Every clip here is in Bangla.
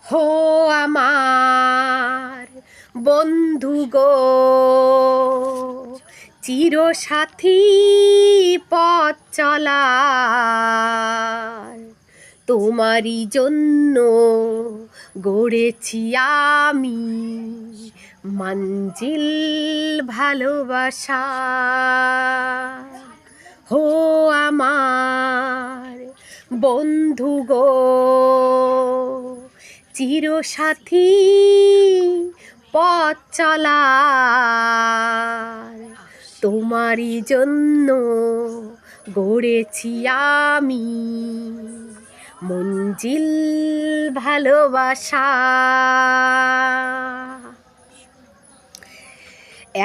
হো আমার বন্ধু গো, চিরসাথী পথ চলার, তোমারই জন্য গড়েছি আমি মঞ্জিল ভালোবাসা। হো আমার বন্ধু গো, চিরসাথী পথ চলার, তোমারই জন্য গড়েছি আমি মঞ্জিল ভালোবাসা।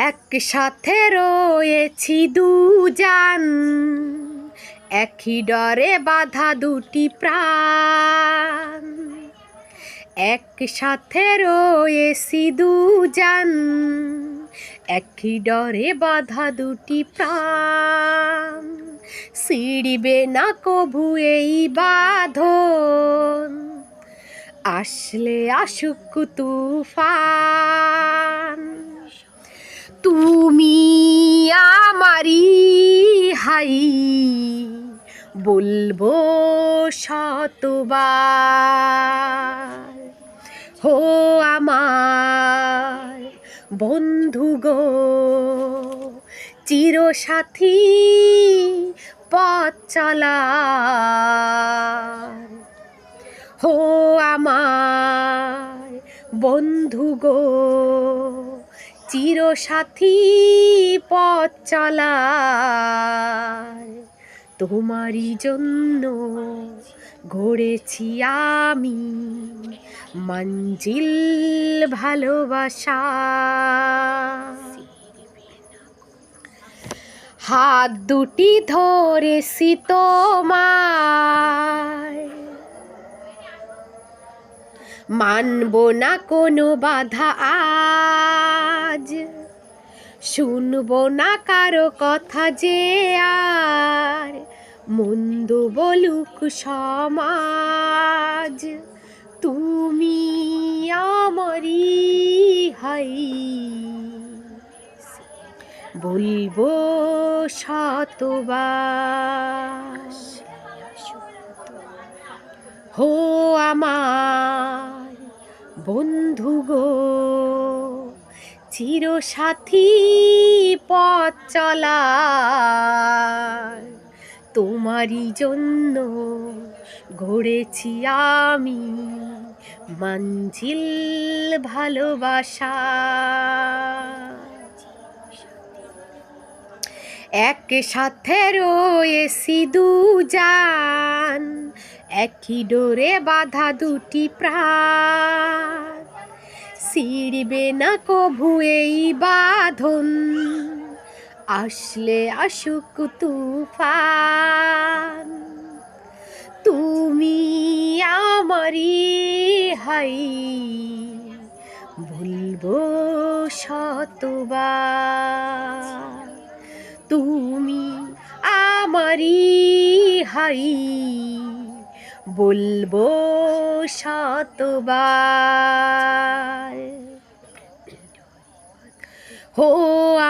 একসাথে রয়েছি দুজান, একই ডরে বাঁধা দুটি প্রাণ। একসাথে রয়েছি দুজান, একই ডরে বাঁধা দুটি প্রাণ। ছিড়বে না কভু এই বাঁধন, আসলে আসুক তুফান। তুমি আমারি হাই বলবো শতবার। হো আমার বন্ধু গো, চিরসাথী পথ চলার। হো আমার বন্ধু গো, চিরসাথী পথ চলার, তোমারই জন্য গড়েছি আমি মঞ্জিল ভালোবাসা। হাত দুটি ধরেছি তোমার, মানব না কোনো বাধা আজ। শুনব না কারো কথা যে আর মন্দ বলুক সমাজ। তুমি আমারি হাই বলবো শতবার। হো আমার বন্ধু গো, চিরসাথী পথ চলার, তোমারই জন্য গড়েছি আমি মঞ্জিল ভালোবাসা। একসাথে রয়েছি দুজান, একই ডোরে বাঁধা দুটি প্রাণ। ছিড়বে না কভু এই বাঁধন, আসলে আসুক তুফান। তুমি আমারি হাই বলবো শতবার। তুমি আমারি হাই বলবো শতবার। হো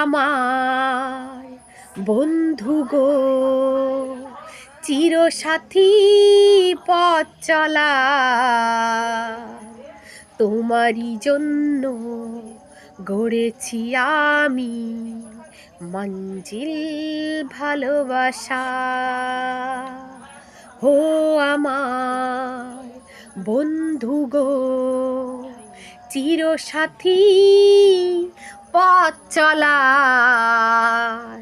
আমার বন্ধু গো, চিরসাথী পথ চলার, তোমারই জন্য গড়েছি আমি মঞ্জিল ভালোবাসা। হো আমার বন্ধু গো, চিরসাথী পথ চলার,